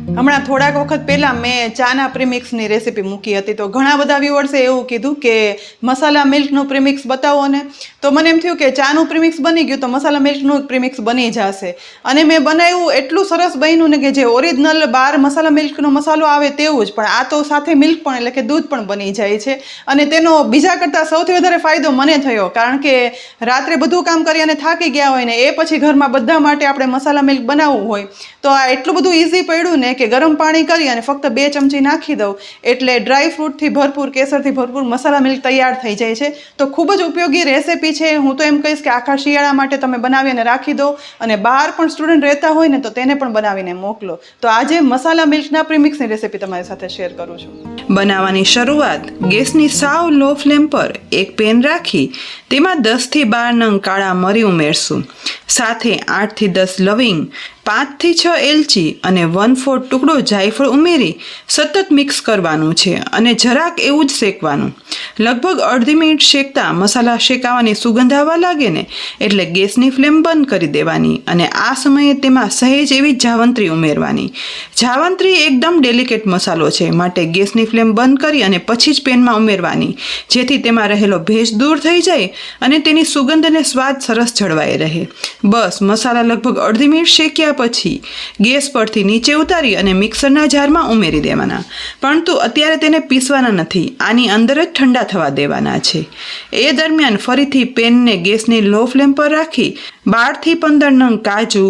હમણાં થોડાક વખત પહેલાં મેં ચાના પ્રીમિક્સની રેસીપી મૂકી હતી તો ઘણા બધા વ્યુઅર્સે એવું કીધું કે મસાલા મિલ્કનું પ્રીમિક્સ બતાવો ને. તો મને એમ થયું કે ચાનું પ્રીમિક્સ બની ગયું તો મસાલા મિલ્કનું પ્રીમિક્સ બની જશે. અને મેં બનાવ્યું એટલું સરસ બન્યું ને કે જે ઓરિજિનલ બાર મસાલા મિલ્કનો મસાલો આવે તેવું જ, પણ આ તો સાથે મિલ્ક પણ એટલે કે દૂધ પણ બની જાય છે. અને તેનો બીજા કરતાં સૌથી વધારે ફાયદો મને થયો, કારણ કે રાત્રે બધું કામ કરી અને થાકી ગયા હોય ને એ પછી ઘરમાં બધા માટે આપણે મસાલા મિલ્ક બનાવવું હોય તો આ એટલું બધું ઇઝી પડ્યું ને કે ગરમ પાણી કરી અને ફક્ત 2 ચમચી નાખી દઉં એટલે ડ્રાય ફ્રૂટથી ભરપૂર, કેસરથી ભરપૂર મસાલા મિલ્ક તૈયાર થઈ જાય છે. તો ખૂબ જ ઉપયોગી રેસીપી છે. હું તો એમ કહીશ કે આખા શિયાળા માટે તમે બનાવીને રાખી દો અને બહાર પણ સ્ટુડન્ટ રહેતા હોય ને તો તેને પણ બનાવીને મોકલો. તો આજે મસાલા મિલ્કના પ્રીમિક્સની રેસીપી તમારી સાથે શેર કરું છું. બનાવવાની શરૂઆત ગેસની સાવ લો ફ્લેમ પર એક પેન રાખી તેમાં 10 થી 12 નંગ કાળા મરી ઉમેરશું. સાથે 8 થી 10 લવિંગ, 5 થી 6 એલચી અને 1/4 ટુકડો જાયફળ ઉમેરી સતત મિક્સ કરવાનું છે અને જરાક એવું જ શેકવાનું. લગભગ અડધી મિનિટ શેકતા મસાલા શેકાવાની સુગંધ આવવા લાગે ને એટલે ગેસની ફ્લેમ બંધ કરી દેવાની અને આ સમયે તેમાં સહેજ એવી જાવંત્રી ઉમેરવાની. જાવંત્રી એકદમ ડેલિકેટ મસાલો છે, માટે ગેસની ફ્લેમ બંધ કરી અને પછી જ પેનમાં ઉમેરવાની, જેથી તેમાં રહેલો ભેજ દૂર થઈ જાય અને તેની સુગંધ અને સ્વાદ સરસ જળવાઈ રહે. બસ મસાલા લગભગ અડધી મિનિટ શેક્યા પછી ગેસ પરથી નીચે ઉતારી અને મિક્સરના જારમાં ઉમેરી દેવાના. પરંતુ અત્યારે તેને પીસવાના નથી, આની અંદર જ ઠંડા થવા દેવાના છે. એ દરમિયાન ફરીથી પેનને ગેસની લો ફ્લેમ પર રાખી 12 થી 15 નંગ કાજુ,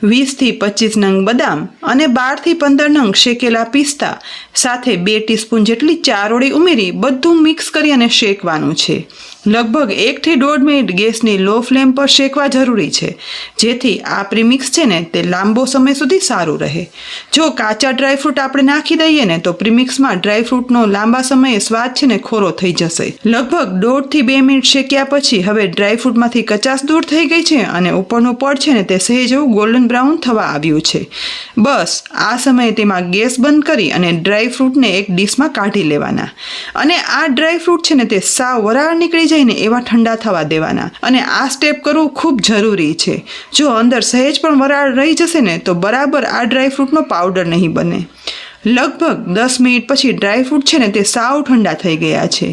20 થી 25 નંગ બદામ અને 12 થી 15 નંગ શેકેલા પિસ્તા સાથે 2 ટીસ્પૂન જેટલી ચારોળી ઉમેરી બધું મિક્સ કરી અને શેકવાનું છે. લગભગ 1 થી 1.5 મિનિટ ગેસની લો ફ્લેમ પર શેકવા જરૂરી છે, જેથી આ પ્રીમિક્સ છે ને તે લાંબો સમય સુધી સારું રહે. જો કાચા ડ્રાયફ્રૂટ આપણે નાખી દઈએ ને તો પ્રીમિક્સમાં ડ્રાયફ્રૂટનો લાંબા સમયે સ્વાદ છે ને ખોરો થઈ જશે. લગભગ 1.5 થી 2 મિનિટ શેક્યા પછી હવે ડ્રાયફ્રૂટમાંથી કચાશ દૂર થઈ ગઈ છે અને ઉપરનું પડ છે ને તે સહેજ એવું ગોલ્ડન બ્રાઉન થવા આવ્યું છે. બસ આ સમયે તેમાં ગેસ બંધ કરી અને ડ્રાયફ્રૂટને એક ડીશમાં કાઢી લેવાના અને આ ડ્રાયફ્રૂટ છે ને તે સાવ વરાળ નીકળી જાય ને એવા ઠંડા થવા દેવાના. અને આ સ્ટેપ કરવું ખૂબ જરૂરી છે. જો અંદર સહેજ પણ વરાળ રહી જશે ને તો બરાબર આ ડ્રાયફ્રૂટનો પાવડર નહીં બને. લગભગ 10 મિનિટ પછી ડ્રાયફ્રૂટ છે ને તે સાવ ઠંડા થઈ ગયા છે.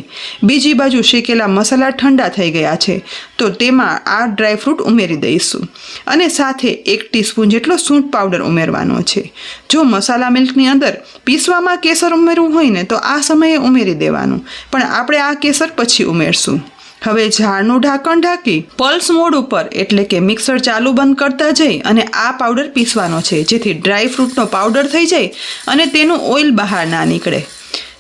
બીજી બાજુ શેકેલા મસાલા ઠંડા થઈ ગયા છે તો તેમાં આ ડ્રાયફ્રૂટ ઉમેરી દઈશું અને સાથે 1 ટીસ્પૂન જેટલો સૂંઠ પાવડર ઉમેરવાનો છે. જો મસાલા મિલ્કની અંદર પીસવામાં કેસર ઉમેરવું હોય ને તો આ સમયે ઉમેરી દેવાનું, પણ આપણે આ કેસર પછી ઉમેરશું. હવે ઝાડનું ઢાંકણ ઢાંકી પલ્સ મોડ ઉપર એટલે કે મિક્સર ચાલુ બંધ કરતા જઈ અને આ પાવડર પીસવાનો છે, જેથી ડ્રાયફ્રૂટનો પાવડર થઈ જાય અને તેનું ઓઇલ બહાર ના નીકળે.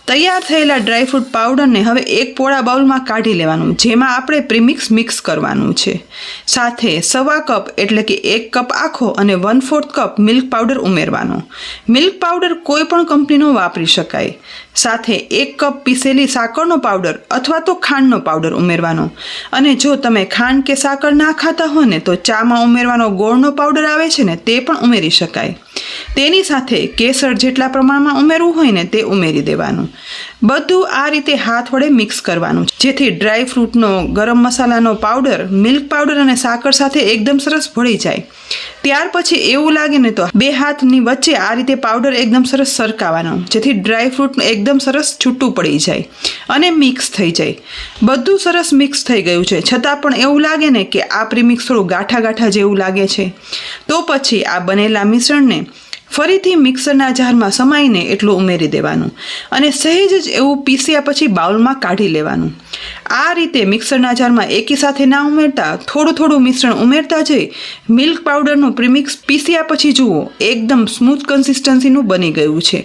તૈયાર થયેલા ડ્રાયફ્રૂટ પાવડરને હવે એક પોળા બાઉલમાં કાઢી લેવાનું, જેમાં આપણે પ્રીમિક્સ મિક્સ કરવાનું છે. સાથે 1/4 કપ એટલે કે 1 કપ આખો અને 1/4 કપ મિલ્ક પાવડર ઉમેરવાનો. મિલ્ક પાવડર કોઈ પણ કંપનીનો વાપરી શકાય. સાથે 1 કપ પીસેલી સાકરનો પાવડર અથવા તો ખાંડનો પાવડર ઉમેરવાનો. અને જો તમે ખાંડ કે સાકર ના ખાતા હોય ને તો ચામાં ઉમેરવાનો ગોળનો પાવડર આવે છે ને તે પણ ઉમેરી શકાય. તેની સાથે કેસર જેટલા પ્રમાણમાં ઉમેરવું હોય ને તે ઉમેરી દેવાનું. બધું આ રીતે હાથ વડે મિક્સ કરવાનું, જેથી ડ્રાયફ્રૂટનો, ગરમ મસાલાનો પાવડર, મિલ્ક પાવડર અને સાકર સાથે એકદમ સરસ ભળી જાય. ત્યાર પછી એવું લાગે ને તો 2 હાથની વચ્ચે આ રીતે પાવડર એકદમ સરસ સરકાવવાનો, જેથી ડ્રાયફ્રૂટ એકદમ સરસ છૂટું પડી જાય અને મિક્સ થઈ જાય. બધું સરસ મિક્સ થઈ ગયું છે, છતાં પણ એવું લાગે ને કે આ પ્રીમિક્સ થોડું ગાંઠા ગાંઠા જેવું લાગે છે, તો પછી આ બનેલા મિશ્રણને ફરીથી મિક્સરના જારમાં સમાઈને એટલું ઉમેરી દેવાનું અને સહેજ જ એવું પીસ્યા પછી બાઉલમાં કાઢી લેવાનું. આ રીતે મિક્સરના જારમાં એકી સાથે ના ઉમેરતા થોડું થોડું મિશ્રણ ઉમેરતા જઈ મિલ્ક પાવડરનું પ્રીમિક્સ પીસ્યા પછી જુઓ એકદમ સ્મૂથ કન્સિસ્ટન્સીનું બની ગયું છે.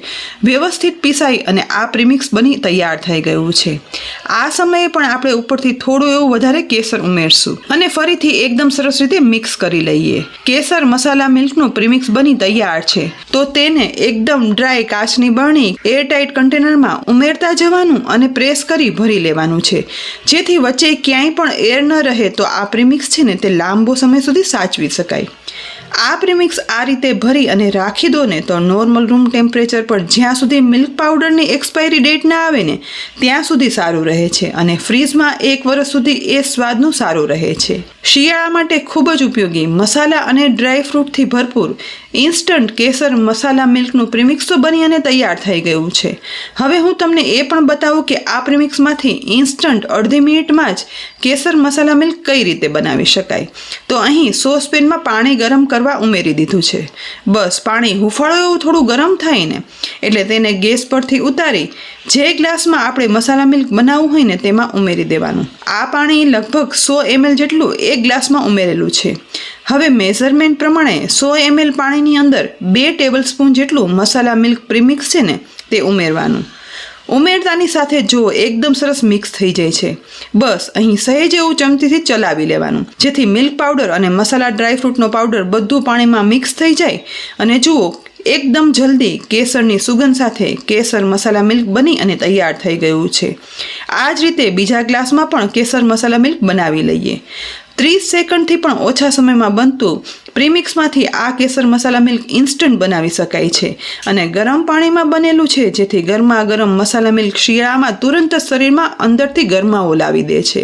વ્યવસ્થિત પીસાઈ અને આ પ્રીમિક્સ બની તૈયાર થઈ ગયું છે. આ સમયે પણ આપણે ઉપરથી થોડું એવું વધારે કેસર ઉમેરશું અને ફરીથી એકદમ સરસ રીતે મિક્સ કરી લઈએ. કેસર મસાલા મિલ્કનું પ્રીમિક્સ બની તૈયાર છે. તો તેને એકદમ ડ્રાય કાચની બરણી એરટાઇટ કન્ટેનરમાં ઉમેરતા જવાનું અને પ્રેસ કરી ભરી લેવાનું છે, જેથી વચ્ચે ક્યાંય પણ એર ન રહે તો આ પ્રીમિક્સ છે ને તે લાંબો સમય સુધી સાચવી શકાય. આ પ્રીમિક્સ આ રીતે ભરી અને રાખી દો ને તો નોર્મલ રૂમ ટેમ્પરેચર પર જ્યાં સુધી મિલ્ક પાવડરની એક્સપાયરી ડેટ ના આવે ને ત્યાં સુધી સારું રહે છે અને ફ્રીજમાં 1 વર્ષ સુધી એ સ્વાદનું સારું રહે છે. શિયાળા માટે ખૂબ જ ઉપયોગી મસાલા અને ડ્રાય ફ્રૂટથી ભરપૂર ઇન્સ્ટન્ટ કેસર મસાલા મિલ્કનું પ્રીમિક્સ તો બની અને તૈયાર થઈ ગયું છે. હવે હું તમને એ પણ બતાવું કે આ પ્રીમિક્સમાંથી ઇન્સ્ટન્ટ અડધી મિનિટમાં જ કેસર મસાલા મિલ્ક કઈ રીતે બનાવી શકાય. તો અહીં સોસપેનમાં પાણી ગરમ કરવા ઉમેરી દીધું છે. બસ પાણી હુંફાળો એવું થોડું ગરમ થાય ને એટલે તેને ગેસ પરથી ઉતારી જે ગ્લાસમાં આપણે મસાલા મિલ્ક બનાવવું હોય ને તેમાં ઉમેરી દેવાનું. આ પાણી લગભગ 100 ml જેટલું એક ગ્લાસમાં ઉમેરેલું છે. હવે મેઝરમેન્ટ પ્રમાણે 100 ml પાણીની અંદર 2 ટેબલસ્પૂન જેટલું મસાલા મિલ્ક પ્રીમિક્સ છે ને તે ઉમેરવાનું. ઉમેરતાની સાથે જો એકદમ સરસ મિક્સ થઈ જાય છે. બસ અહીં સહેજ એવું ચમચીથી ચલાવી લેવાનું જેથી મિલ્ક પાવડર અને મસાલા ડ્રાયફ્રૂટનો પાવડર બધું પાણીમાં મિક્સ થઈ જાય. અને જુઓ એકદમ જલ્દી કેસરની સુગંધ સાથે કેસર મસાલા મિલ્ક બની અને તૈયાર થઈ ગયું છે. આ જ રીતે બીજા ગ્લાસમાં પણ કેસર મસાલા મિલ્ક બનાવી લઈએ. 30 સેકન્ડથી પણ ઓછા સમયમાં બનતું પ્રીમિક્સમાંથી આ કેસર મસાલા મિલ્ક ઇન્સ્ટન્ટ બનાવી શકાય છે અને ગરમ પાણીમાં બનેલું છે જેથી ગરમા ગરમ મસાલા મિલ્ક શિયાળામાં તુરંત જ શરીરમાં અંદરથી ગરમાવો લાવી દે છે.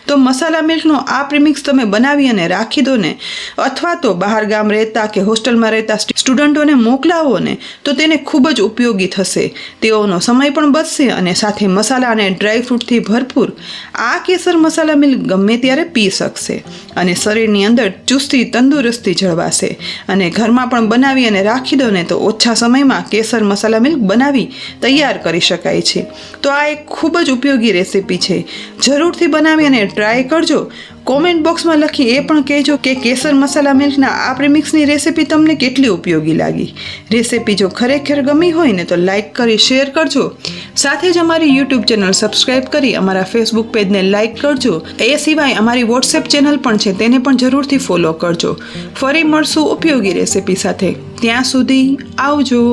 તો મસાલા મિલ્કનો આ પ્રીમિક્સ તમે બનાવી અને રાખી દો ને, અથવા તો બહાર ગામ રહેતા કે હોસ્ટેલમાં રહેતા સ્ટુડન્ટોને મોકલાવો ને તો તેને ખૂબ જ ઉપયોગી થશે. તેઓનો સમય પણ બચશે અને સાથે મસાલા અને ડ્રાયફ્રૂટથી ભરપૂર આ કેસર મસાલા મિલ્ક ગમે ત્યારે પી શકશે અને શરીરની અંદર ચુસ્તી તંદુરસ્તી જળવાશે. અને ઘરમાં પણ બનાવી અને રાખી દો ને તો ઓછા સમયમાં કેસર મસાલા મિલ્ક બનાવી તૈયાર કરી શકાય છે. તો આ એક ખૂબ જ ઉપયોગી રેસીપી છે. જરૂરથી બનાવી અને ટ્રાય કરજો. કોમેન્ટ બોક્સમાં લખી એ પણ કહેજો કે કેસર મસાલા મિલ્કના આ પ્રીમિક્સની રેસીપી તમને કેટલી ઉપયોગી લાગી. રેસીપી જો ખરેખર ગમી હોય ને તો લાઇક કરી શેર કરજો. સાથે જ અમારી યુટ્યુબ ચેનલ સબસ્ક્રાઈબ કરી અમારા ફેસબુક પેજને લાઇક કરજો. એ સિવાય અમારી વોટ્સએપ ચેનલ પણ છે તેને પણ જરૂરથી ફોલો કરજો. ફરી મળશું ઉપયોગી રેસીપી સાથે. ત્યાં સુધી આવજો.